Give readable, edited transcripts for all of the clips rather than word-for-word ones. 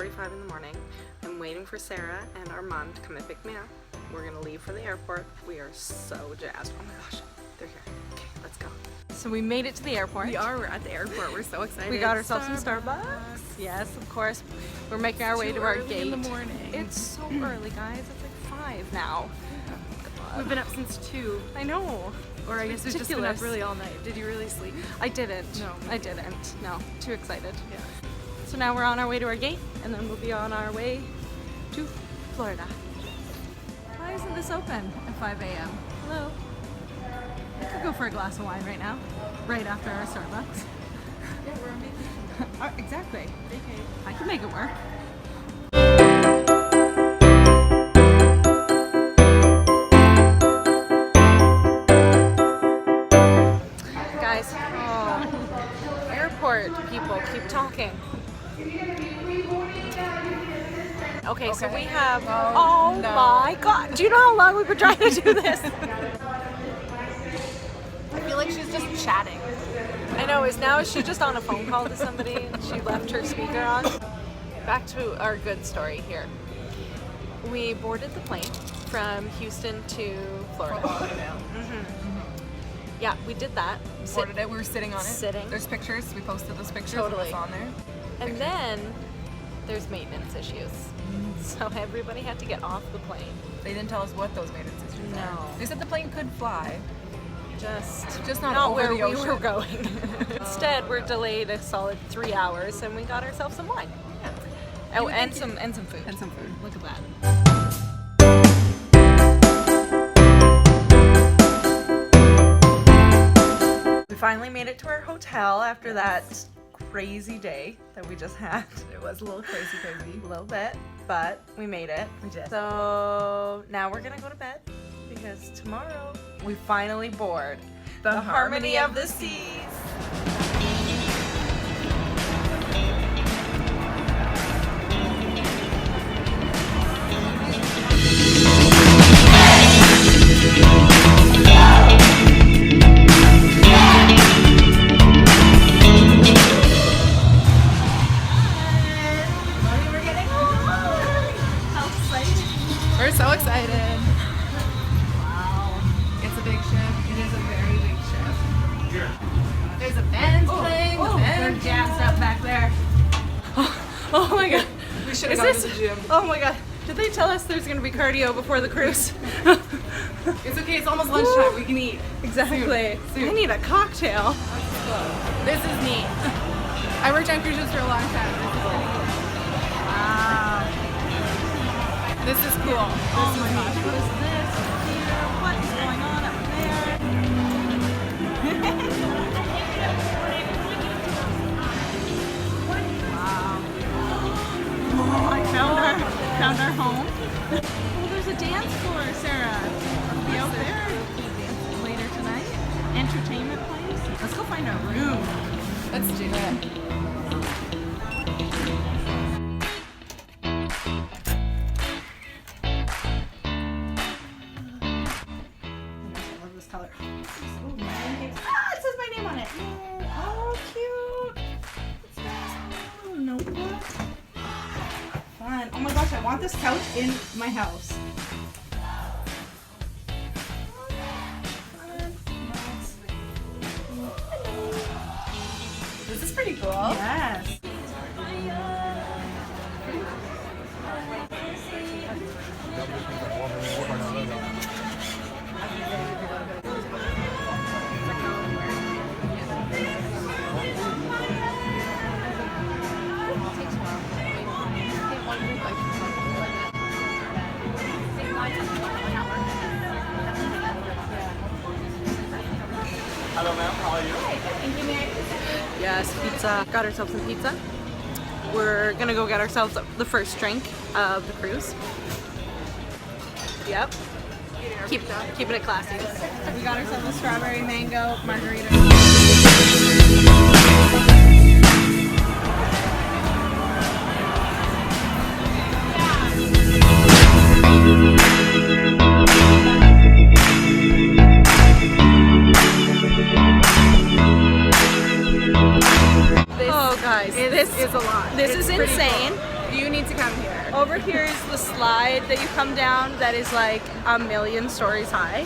6:45 in the morning. I'm waiting for Sarah and our mom to come and pick me up. We're gonna leave for the airport. We are so jazzed. Oh my gosh, they're here. Okay, let's go. So we made it to the airport. We're at the airport. We're so excited. We got ourselves some Starbucks. Yes, of course. We're making our way to our gate. in the morning. It's so early, guys. It's like 5 now. God. We've been up since 2. I know. Or I guess we've just been up really all night. Did you really sleep? I didn't. No. I didn't. No. Too excited. Yeah. So now we're on our way to our gate, and then we'll be on our way to Florida. Why isn't this open at 5 a.m.? Hello. I could go for a glass of wine right now, right after our Starbucks. Yeah, we're on vacation. Exactly. I can make it work. Guys, airport people keep talking. Okay, so we have, oh no. my god, do you know how long we've been trying to do this? I feel like she's just chatting. I know, is she just on a phone call to somebody and she left her speaker on? Back to our good story here. We boarded the plane from Houston to Florida. Lauderdale. Yeah, we did that. Boarded it. We were sitting on it. Sitting. There's pictures. We posted those pictures. Totally. It's on there. And then there's maintenance issues. So everybody had to get off the plane. They didn't tell us what those maintenance issues No. are. They said the plane could fly. Just not over where the we ocean. were going. Instead, we're delayed a solid 3 hours, and we got ourselves some wine. Yeah. Oh, and some food. And some food. Look at that. We finally made it to our hotel after that crazy day that we just had. It was a little crazy. A little bit, but we made it. We did. So now we're gonna go to bed because tomorrow we finally board The Harmony of the Seas. We're so excited. Wow. It's a big ship. It is a very big ship. There's a band playing. They're jazzed up back there. Oh my god. We should have Is gone this? to the gym. Oh my god. Did they tell us there's gonna be cardio before the cruise? It's okay. It's almost lunchtime. We can eat. Exactly. Soon. I need a cocktail. This is neat. I worked on cruises for a long time. This is cool. Wow. This is cool. Oh my gosh. What is this here? What is going on up there? Wow. Oh, I found our home. Oh, there's a dance floor, Sarah. Are we out there later tonight? Entertainment place? Let's go find our room. Let's do it. I love this color. Oh, it says my name on it. Oh, cute. It's nice. Oh, notebook. Fun. Oh my gosh, I want this couch in my house. This is pretty cool. Yes. Hello ma'am, how are you? Yes, pizza. Got ourselves some pizza. We're gonna go get ourselves the first drink of the cruise. Yep. Keeping it classy. We got ourselves a strawberry mango margarita. This is a lot. This It's is pretty insane. cool. You need over here is the slide that you come down that is like a million stories high.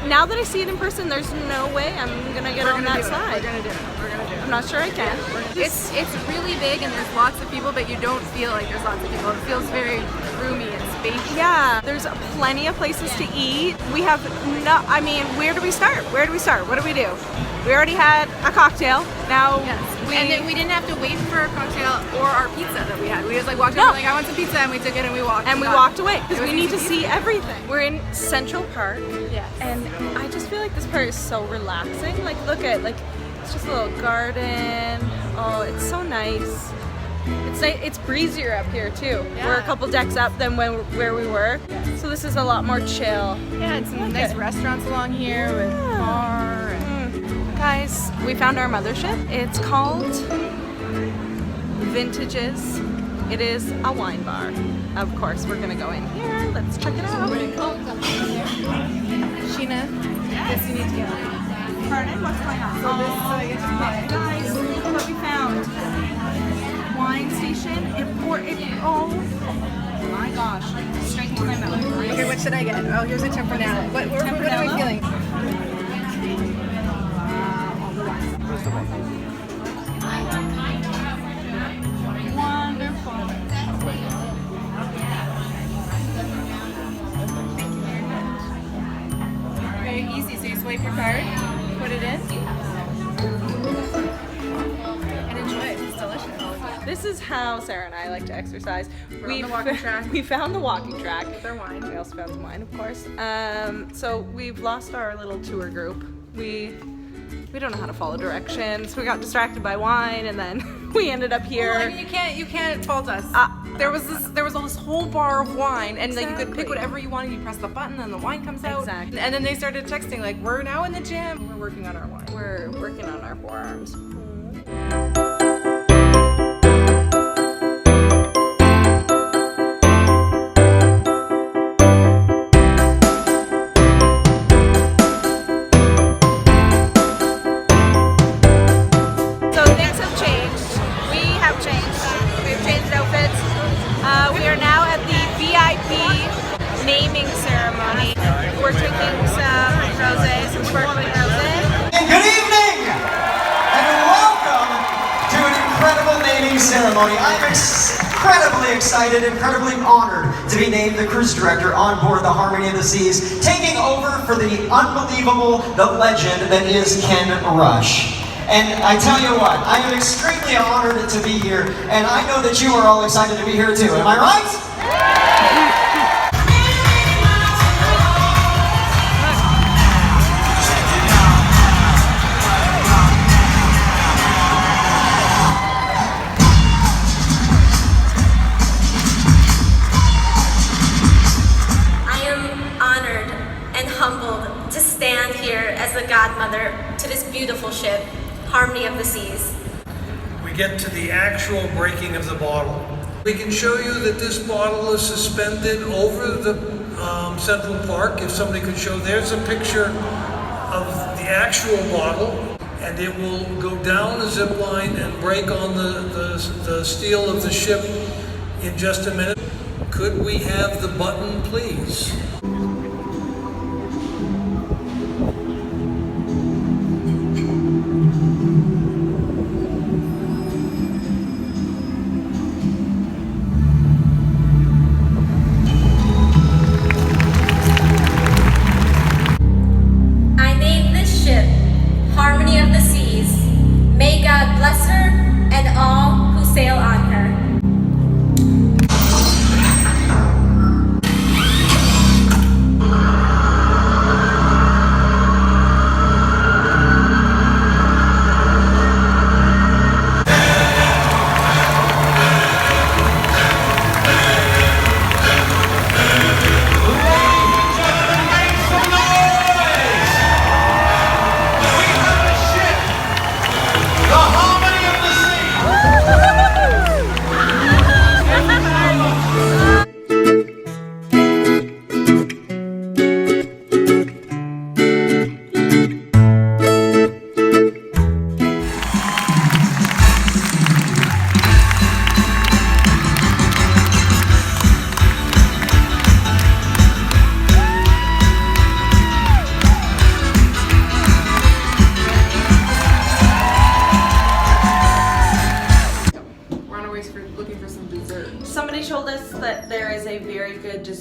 Now that I see it in person, there's no way I'm gonna get on that slide. We're gonna do it. We're gonna do it. I'm not sure I can. It's really big and there's lots of people, but you don't feel like there's lots of people. It feels very roomy and spacious. Yeah, there's plenty of places to eat. We have no, I mean, where do we start? Where do we start? What do we do? We already had a cocktail. Now, and then we didn't have to wait for a cocktail or our pizza that we had. We just like walked over, like I want some pizza, and we took it and we walked. And we walked away because we need to see pizza. everything. We're in Central Park. Yes. And I just feel like this part is so relaxing. Like, look at, like, it's just a little garden. Oh, it's so nice. It's breezier up here too. Yeah. We're a couple decks up than where we were. So this is a lot more chill. Yeah, and some nice restaurants along here with bar. Guys, we found our mothership. It's called Vintages. It is a wine bar. Of course, we're gonna go in here. Let's check it out. Sheena, this you need to get. Pardon? What's going on? So this, I get to play. Guys, look at what we found. Wine station. Oh my gosh. Straight to my mouth. Okay, what should I get? Oh, here's a Tempranillo. What are we feeling? Wonderful. Very easy. So you swipe your card, put it in, and enjoy it. It's delicious. This is how Sarah and I like to exercise. We're on the walking track. We found the walking track. With our wine. We also found some wine, of course. So we've lost our little tour group. We don't know how to follow directions. We got distracted by wine, and then we ended up here. Well, I mean, you can't fault us. There was this whole bar of wine, and like you could pick whatever you wanted. You press the button, and the wine comes out. Exactly. And then they started texting like, "We're now in the gym. We're working on our wine. We're working on our forearms. We are now at the VIP naming ceremony. We're drinking some rosé, some sparkling rosé. Good evening, and welcome to an incredible naming ceremony. I'm incredibly excited, incredibly honored to be named the cruise director on board the Harmony of the Seas, taking over for the unbelievable, the legend that is Ken Rush. And I tell you what, I am extremely honored to be here, and I know that you are all excited to be here too. Am I right? I am honored and humbled to stand here as the godmother to this beautiful ship, Harmony of the Seas. We get to the actual breaking of the bottle. We can show you that this bottle is suspended over the Central Park. If somebody could show, there's a picture of the actual bottle, and it will go down a zip line and break on the steel of the ship in just a minute. Could we have the button, please? I name this ship Harmony of the Seas. May God bless her and all who sail on her.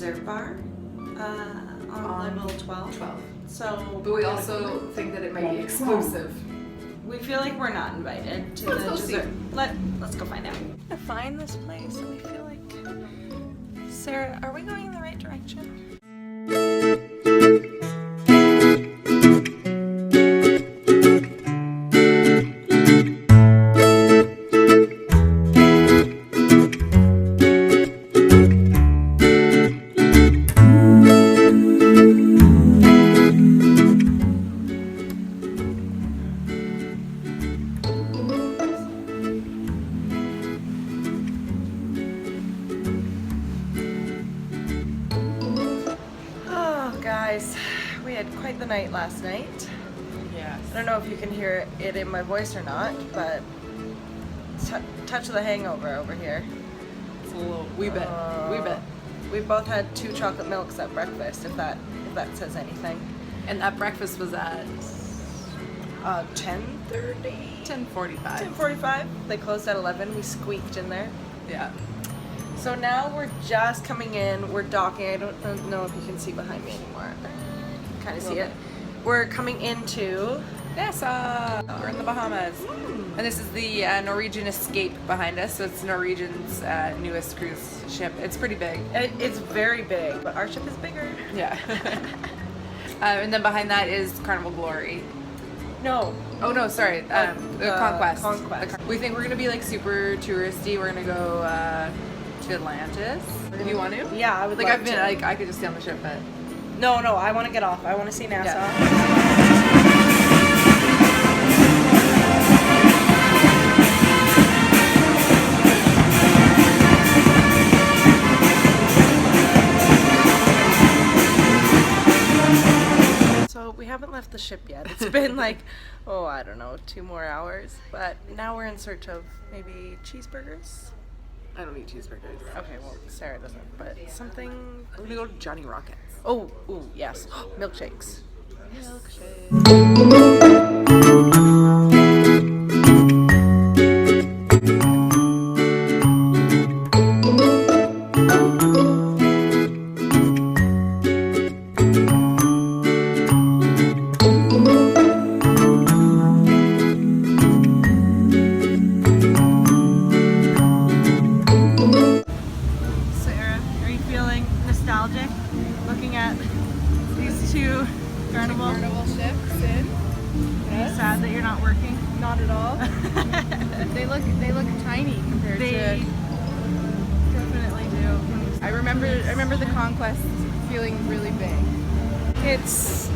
dessert bar on level 12. 12. So, But we also think that it might be exclusive. we feel like we're not invited to Let's the go see. dessert. Let's go find out. To find this place, and I feel like Sarah, are we going in the right direction? Guys, we had quite the night last night. Yes. I don't know if you can hear it in my voice or not, but touch of the hangover over here. It's a little wee bit. We both had 2 chocolate milks at breakfast, if that says anything. And that breakfast was at 10:30? 10:45. 10:45. They closed at 11. We squeaked in there. Yeah. So now we're just coming in. We're docking. I don't know if you can see behind me anymore. Kind of see it. We're coming into Nassau. We're in the Bahamas. And this is the Norwegian Escape behind us. So it's Norwegian's newest cruise ship. It's pretty big. It's very big, but our ship is bigger. Yeah. And then behind that is Carnival Glory. No. Oh no, sorry. The Conquest. Conquest. We think we're gonna be like super touristy. We're gonna go to Atlantis. If you want to? Yeah, I would like. love I've been to. like I could just stay on the ship, but No, I want to get off. I want to see Nassau. Yeah. So we haven't left the ship yet. It's been like, I don't know, 2 more hours. But now we're in search of maybe cheeseburgers. I don't eat cheeseburgers. Okay, well, Sarah doesn't, but something. We're gonna go to Johnny Rockets. Oh, yes. Milkshakes. Sarah, are you feeling nostalgic looking at these 2 carnival? ships in. Are you sad that you're not working? Not at all. they look tiny compared They definitely do. I remember the Conquest feeling really big. It's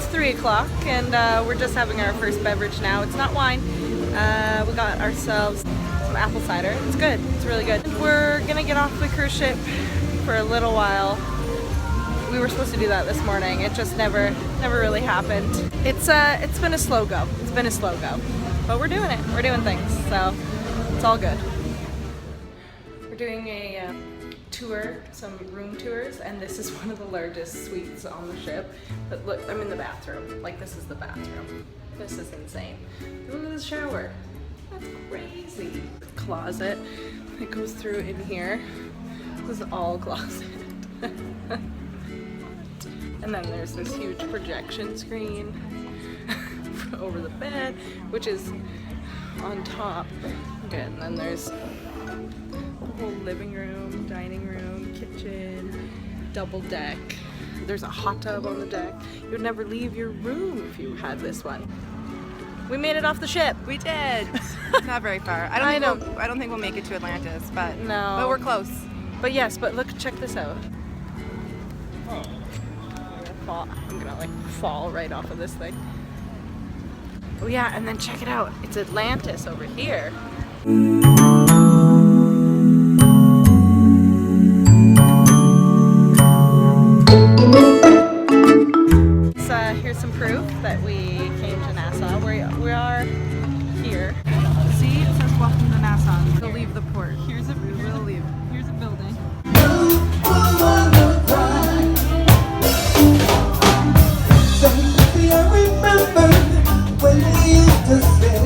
3 o'clock and we're just having our first beverage now. It's not wine. We got ourselves some apple cider. It's good. It's really good. We're gonna get off the cruise ship for a little while. We were supposed to do that this morning. It just never really happened. It's been a slow go. It's been a slow go, but we're doing it. We're doing things, so it's all good. We're doing a tour, some room tours, and this is one of the largest suites on the ship. But look, I'm in the bathroom. Like, this is the bathroom. This is insane. Look at this shower. That's crazy. Closet. It goes through in here. This is all closet. And then there's this huge projection screen over the bed, which is on top. Okay, and then there's the whole living room, dining room, kitchen, double deck. There's a hot tub on the deck. You would never leave your room if you had this one. We made it off the ship. We did. Not very far. I don't think we'll make it to Atlantis, but No. But we're close. But yes, but look, check this out. I'm gonna like fall right off of this thing. Oh yeah, and then check it out. It's Atlantis over here. So here's some proof that we came to Nassau. We are here. See, it says welcome to Nassau. We'll leave the port. Here's a building. When we used to say,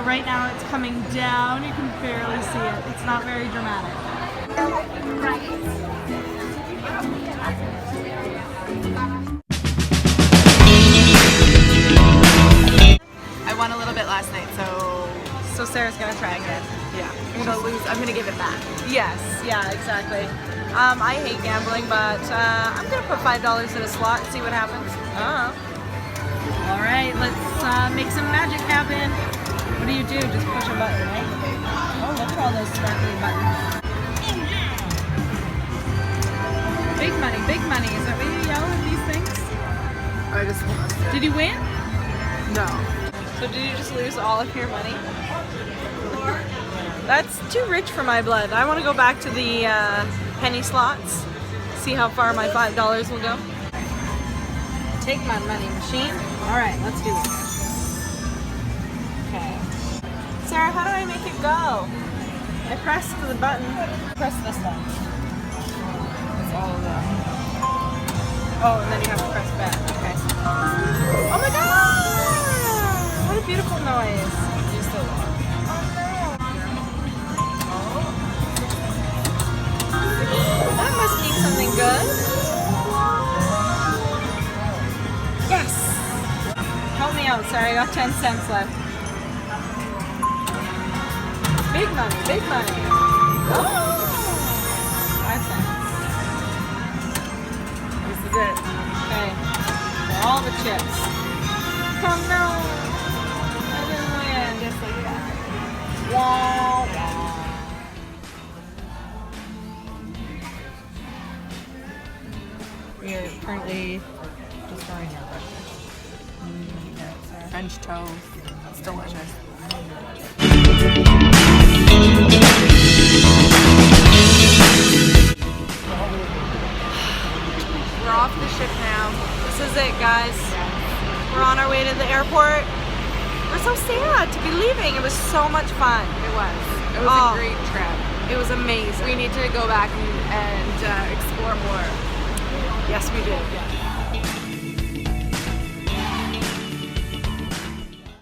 So right now it's coming down. You can barely see it. It's not very dramatic. I won a little bit last night, So Sarah's gonna try again. yeah. I'm gonna lose. I'm gonna give it back. Yes, yeah, exactly. I hate gambling, but I'm gonna put $5 in a slot and see what happens. All right, let's make some magic happen. What do? Just push a button, right? Oh, look for all those sparkly buttons. Big money, big money. Is that what you yell at these things? I just lost it. Did you win? No. So did you just lose all of your money? That's too rich for my blood. I want to go back to the penny slots, see how far my $5 will go. Take my money machine. All right, let's do this. Okay. Sarah, how do I make it go? I pressed the button. Press this one. It's all of that. Oh, and then you have to press back. Okay. Oh my god! What a beautiful noise. You still won. That must mean something good. Yes! Help me out, sorry, I got 10 cents left. Big money, big money. Oh! 5 cents. This is it. Okay. For all the chips. Oh no! I didn't win. Just like that. Wow, wow. We are currently just throwing our breakfast. French toast. It's delicious. We're off the ship now. This is it, guys. We're on our way to the airport. We're so sad to be leaving. It was so much fun. It was. It was a great trip. It was amazing. We need to go back and explore more. Yes, we did.